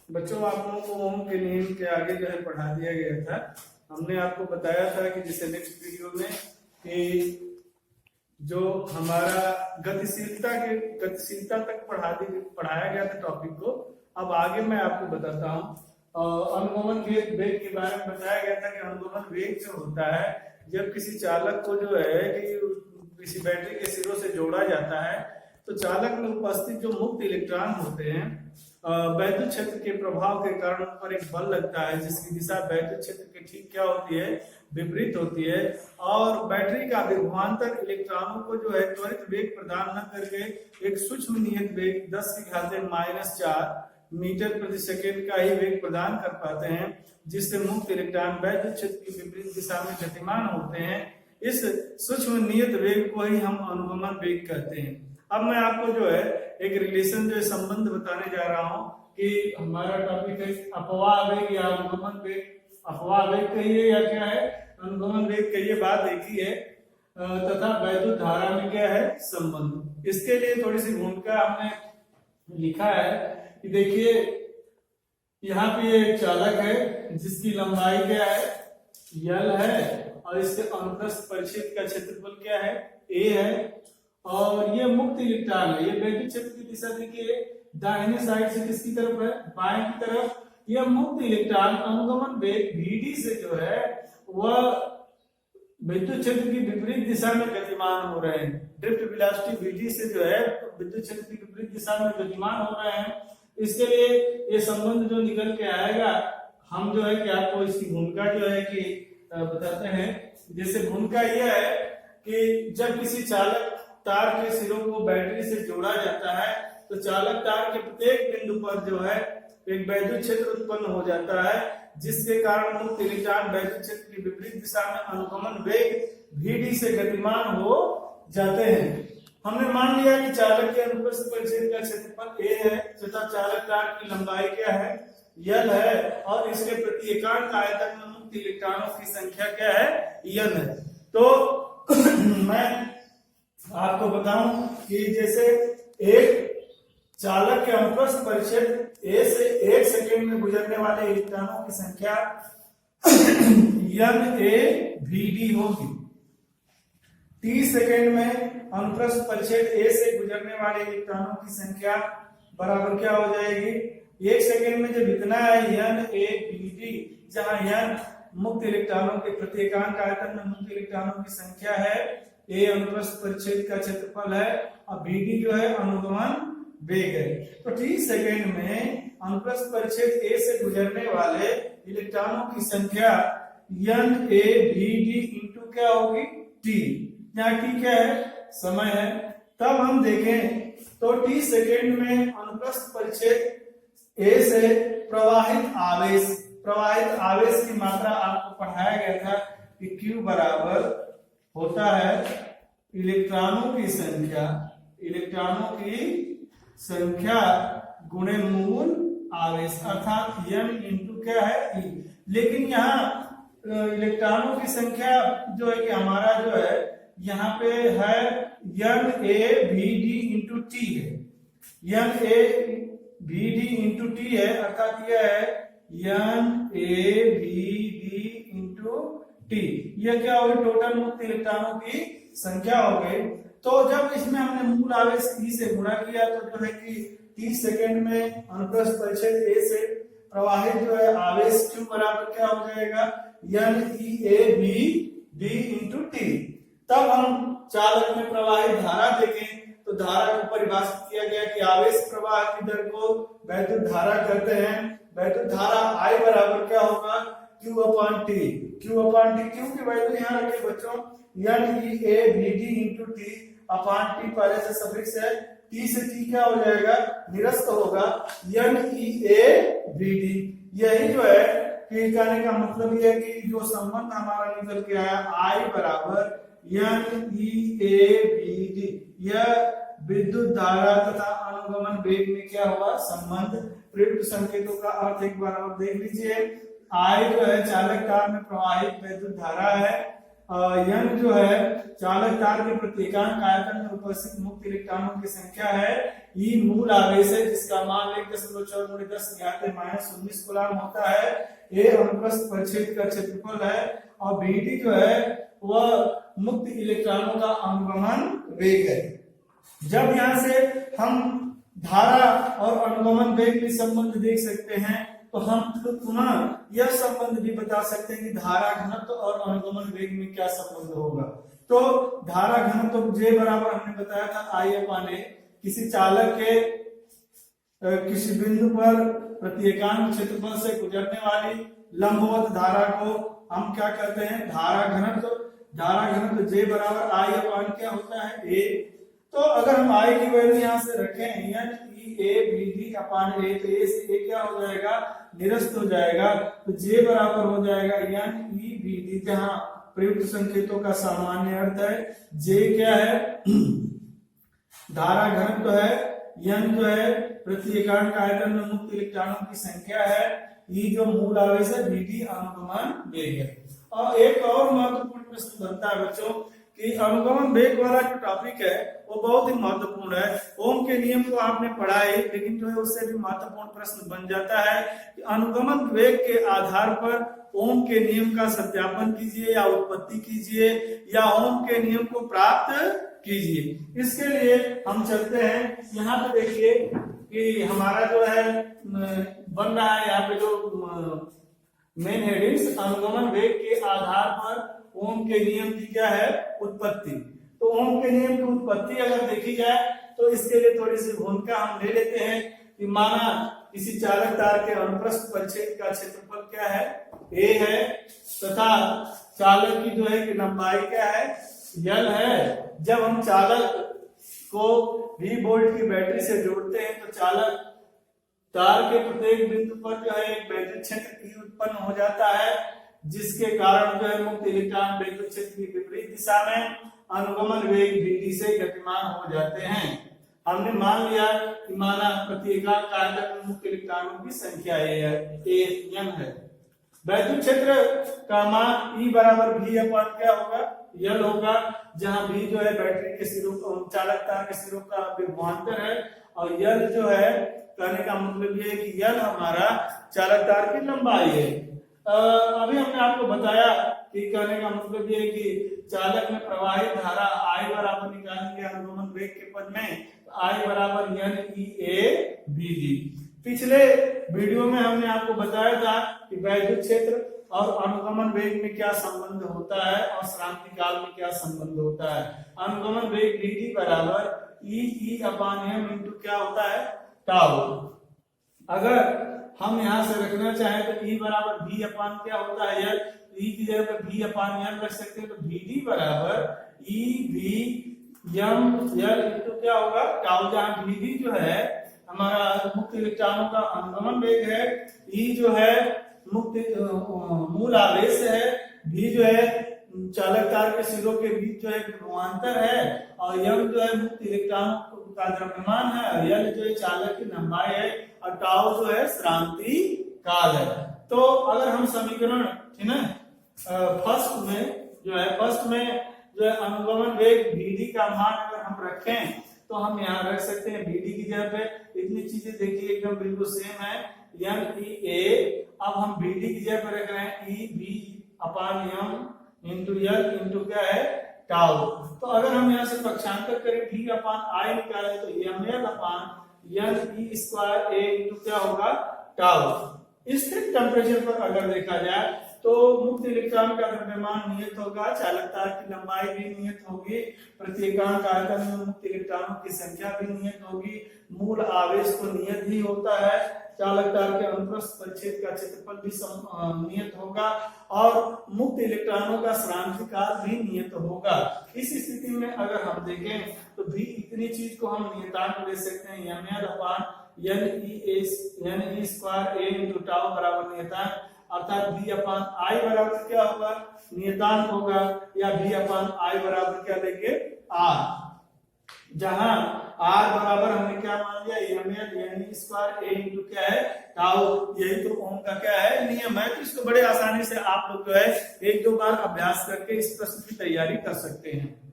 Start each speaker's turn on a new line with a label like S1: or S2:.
S1: बच्चों, आप लोगों को ओम के नियम के आगे जो है पढ़ा दिया गया था। हमने आपको बताया था कि जैसे नेक्स्ट वीडियो में कि जो हमारा गतिशीलता तक पढ़ाया गया था टॉपिक को। अब आगे मैं आपको बताता हूँ। अनुगमन वेग के बारे में बताया गया था कि अनुगमन वेग जो होता है, जब किसी चालक को जो है कि किसी बैटरी के सिरों से जोड़ा जाता है तो चालक में उपस्थित जो मुक्त इलेक्ट्रॉन होते हैं वैद्युत क्षेत्र के प्रभाव के कारण उन पर एक बल लगता है, जिसकी दिशा वैद्युत क्षेत्र के ठीक क्या होती है, विपरीत होती है। और बैटरी का विभवांतर इलेक्ट्रॉनों को जो है त्वरित वेग प्रदान न करके एक सूक्ष्म नियत वेग 10⁻⁴ मीटर प्रति सेकेंड का ही वेग प्रदान कर पाते हैं, जिससे मुक्त इलेक्ट्रॉन वैद्युत क्षेत्र की विपरीत दिशा में गतिमान होते हैं। इस सूक्ष्म नियत वेग को ही हम अनुगमन वेग कहते हैं। अब मैं आपको जो है एक रिलेशन जो है संबंध बताने जा रहा हूं कि हमारा टॉपिक है अपवाह वेग या अनुगमन वेग। अपवाह वेग कहिए या क्या है, अनुगमन वेग कहिए, बात एक ही है। तथा वैद्युत धारा में क्या है संबंध। इसके लिए थोड़ी सी भूमिका हमने लिखा है कि देखिए यहाँ पे एक चालक है जिसकी लंबाई क्या है, यल है, और इसके अनुप्रस्थ परिच्छेद का क्षेत्रफल क्या है, ए है, और ये मुक्त इलेक्ट्रॉन है। ये वैद्युत क्षेत्र की दिशा देखिए दाहिने साइड से किसकी तरफ है, बाएं की तरफ। यह मुक्त इलेक्ट्रॉन अनुगमन वेग vd से जो है वह विद्युत क्षेत्र की विपरीत दिशा में गतिमान हो रहे हैं। ड्रिफ्ट वेलोसिटी vd से जो है विद्युत क्षेत्र की विपरीत दिशा में गतिमान हो रहे हैं। इसके लिए ये संबंध जो निकल के आएगा, हम जो है कि आपको इसकी भूमिका जो है कि बताते हैं। जैसे भूमिका यह है कि जब किसी चालक तार के सिरों को बैटरी से जोड़ा जाता है तो चालक तार के प्रत्येक बिंदु पर जो है एक वैद्युत क्षेत्र उत्पन्न हो जाता है, जिसके कारण मुक्त इलेक्ट्रॉन वैद्युत क्षेत्र की विपरीत दिशा में अनुगमन वेग vd से गतिमान हो जाते हैं। हमने मान लिया कि चालक के अनुप्रस्थ परिच्छेद का क्षेत्रफल a है तथा चालक तार की लंबाई क्या है, l है, और इसके प्रति एकांक आयतन में मुक्त इलेक्ट्रॉनों की संख्या क्या है, n है। तो मैं आपको बताऊं कि जैसे एक चालक के अनुप्रस्थ परिच्छेद a से 1 सेकेंड में गुजरने वाले इलेक्ट्रॉनों की संख्या NaVd होगी। 30 सेकेंड में अनुप्रस्थ परिच्छेद a से गुजरने वाले इलेक्ट्रॉनों की संख्या बराबर क्या हो जाएगी, 1 सेकेंड में जब इतना है NaVd, जहां n मुक्त इलेक्ट्रॉनों के प्रत्येकांक आयतन में मुक्त इलेक्ट्रॉनों की संख्या है, a अनुप्रस्थ परिच्छेद का क्षेत्रफल है, और vd जो है अनुगमन वेग है। तो 30 सेकेंड में अनुप्रस्थ परिच्छेद a से गुजरने वाले इलेक्ट्रॉनों की संख्या NaVd इंटू क्या होगी, t। यहाँ t क्या है, समय है। तब हम देखें तो 30 सेकेंड में अनुप्रस्थ परिच्छेद a से प्रवाहित आवेश की मात्रा आपको पढ़ाया गया था कि q बराबर होता है इलेक्ट्रॉनों की संख्या गुणे मूल आवेश, अर्थात m इंटू क्या है, e। लेकिन यहाँ इलेक्ट्रॉनों की संख्या जो है कि हमारा जो है यहाँ पे है NaVd इंटू टी है, NaVd इंटू टी है, अर्थात यह है NaVd इंटू टी। यह क्या होगी, टोटल मुक्त इलेक्ट्रॉनों की संख्या हो गई। तो जब इसमें हमने मूल आवेश e से गुणा किया तो जो है कि 30 सेकेंड में अनुप्रस्थ परिच्छेद a से प्रवाहित जो है आवेश q बराबर क्या हो जाएगा, NeaVd इंटू टी। तब हम चालक में प्रवाहित धारा देखें तो धारा को परिभाषित किया गया कि आवेश प्रवाह की दर को वैद्युत धारा कहते हैं। वैद्युत धारा I बराबर क्या होगा, Q/T। Q की वैल्यू यहाँ रखे बच्चों, NeaVd into T upon T, पहले से सफिक्स है, टी से टी क्या हो जाएगा, निरस्त होगा, NeaVd। यही जो है कि कहने का मतलब यह है कि जो संबंध हमारा निकल के आया I बराबर NeaVd, यह विद्युत धारा तथा अनुगमन वेग में क्या हुआ संबंध। प्रयुक्त संकेतों का अर्थ एक बार और देख लीजिए। I जो है चालक तार में प्रवाहित विद्युत धारा है, यन जो है चालक तार के प्रत्येकांक आयतन में उपस्थित मुक्त इलेक्ट्रॉनों की संख्या है। ई मूल आवेश है जिसका मान 1.4×10⁻⁻19 कूलम होता है। ए अनुप्रस्थ परिच्छेद का क्षेत्रफल है और बीडी जो है वह मुक्त इलेक्ट्रॉनों का अनुगमन वेग है। जब यहाँ से हम धारा और अनुगमन वेग के संबंध देख सकते हैं तो हम पुनः यह संबंध भी बता सकते हैं कि धारा घनत्व और अनुगमन वेग में क्या संबंध होगा। तो धारा घनत्व J बराबर हमने बताया था I/A। किसी चालक के किसी बिंदु पर प्रत्येकांक क्षेत्रफल से गुजरने वाली लंबवत धारा को हम क्या कहते हैं, धारा घनत्व। धारा घनत्व J बराबर I/A क्या होता है, A। तो अगर हम I की वैल्यू यहाँ से रखें यानी EABD/A, तो A से A क्या हो जाएगा, निरस्त हो जाएगा। तो J बराबर हो जाएगा यानी EBD, जहाँ प्रयुक्त संकेतों का सामान्य अर्थ है। J क्या है, धारा घनत्व है। N जो है प्रत्येकांक आयतन में मुक्त इलेक्ट्रॉनों की संख्या है। E जो मूल आवेश है, BD अनुगमन वेग है। और एक और महत्वपूर्ण प्रश्न बनता है बच्चों कि अनुगमन वेग वाला जो टॉपिक है वो बहुत ही महत्वपूर्ण है। ओम के नियम को आपने पढ़ा है, लेकिन जो है उससे भी महत्वपूर्ण प्रश्न बन जाता है कि अनुगमन वेग के आधार पर ओम के नियम का सत्यापन कीजिए या उत्पत्ति कीजिए या ओम के नियम को प्राप्त कीजिए। इसके लिए हम चलते हैं, यहाँ पे देखिए कि हमारा जो है बन रहा है यहाँ पे जो मेन हेडिंग्स, अनुगमन वेग के आधार पर ओम के नियम की क्या है, उत्पत्ति। तो ओम के नियम की उत्पत्ति अगर देखी जाए तो इसके लिए थोड़ी सी भूमिका हम ले लेते हैं कि माना किसी चालक तार के अनुप्रस्थ परिच्छेद का क्षेत्रफल क्या है, A है, तथा चालक की जो है कि लंबाई क्या है, L है। जब हम चालक को V वोल्ट की बैटरी से जोड़ते हैं तो चालक तार के प्रत्येक बिंदु पर जो है एक वैद्युत क्षेत्र E उत्पन्न हो जाता है, जिसके कारण जो है मुक्त इलेक्ट्रॉन वैद्युत क्षेत्र की विपरीत दिशा में अनुगमन वेग BD से गतिमान हो जाते हैं। हमने मान लिया कि माना प्रत्येकांक आयतन में मुक्त इलेक्ट्रॉनों की संख्या N है। वैद्युत क्षेत्र का मान E बराबर V/, क्या होगा, L होगा, जहां V जो है बैटरी के सिरों, चालक तार के सिरों का विभवांतर है और L जो है, कहने का मतलब ये है कि L हमारा चालक तार की लंबाई है। अभी हमने आपको बताया कि कहने का मतलब ये है कि चालक में प्रवाहित धारा I बराबर निकालेंगे अनुगमन वेग के पद में, I बराबर NEABD। पिछले वीडियो में हमने आपको बताया था कि वैद्युत क्षेत्र और अनुगमन वेग में क्या संबंध होता है और श्रांति काल में क्या संबंध होता है। अनुगमन वेग BD बराबर E/m इंटू क्या होता है, टाउ। अगर हम यहाँ से रखना चाहें तो E बराबर V/ क्या होता है, L। E की जगह पर V/L रख सकते हैं तो BD बराबर EV/m/L इंटू क्या होगा, टाउ, जहाँ BD जो है हमारा मुक्त इलेक्ट्रॉनों का अनुगमन वेग है, E जो है मुक्त मूल आवेश है, V जो है चालक तार के सिरों के बीच जो है विभवांतर है और m जो है मुक्त इलेक्ट्रॉनों का द्रव्यमान है और L जो है चालक की लंबाई है और टाउ जो है श्रांति काल है। तो अगर हम समीकरण, ठीक है, फर्स्ट में जो है अनुगमन वेग BD का मान अगर हम रखें तो हम यहाँ रख सकते हैं BD की जगह पे इतनी चीजें देखिए एकदम बिल्कुल सेम है, NEA। अब हम BD की जगह पे रख रहे हैं EV/m इंटू L इंटू क्या है, टाउ। तो अगर हम यहाँ से पक्षांतर करें V/I निकाले तो mL/NE² इंटू क्या होगा, टाउ। स्थिर टेम्परेचर पर अगर देखा जाए तो मुक्त इलेक्ट्रॉन का द्रव्यमान नियत होगा, चालक तार की लंबाई भी नियत होगी, प्रत्येकांक आयतन में मुक्त इलेक्ट्रॉनों की संख्या भी नियत होगी, मूल आवेश तो नियत ही होता है, चालक तार के अनुप्रस्थ परिच्छेद का क्षेत्रफल भी नियत होगा और मुक्त इलेक्ट्रॉनों का श्रांति काल भी नियत होगा। इस स्थिति में अगर हम देखें तो भी इतनी चीज को हम नियतांक ले सकते हैं, mL/NE² इंटू टाउ बराबर नियतांक, अर्थात V/I बराबर क्या होगा, नियतांक होगा, या V/I बराबर क्या लेंगे, R, जहां आर बराबर हमने क्या मान लिया, ml यानी स्क्वायर ए इंटू क्या है टाउ। यही तो ओम का क्या है नियम है। तो इसको बड़े आसानी से आप लोग जो है एक दो बार अभ्यास करके इस प्रश्न की तैयारी कर सकते हैं।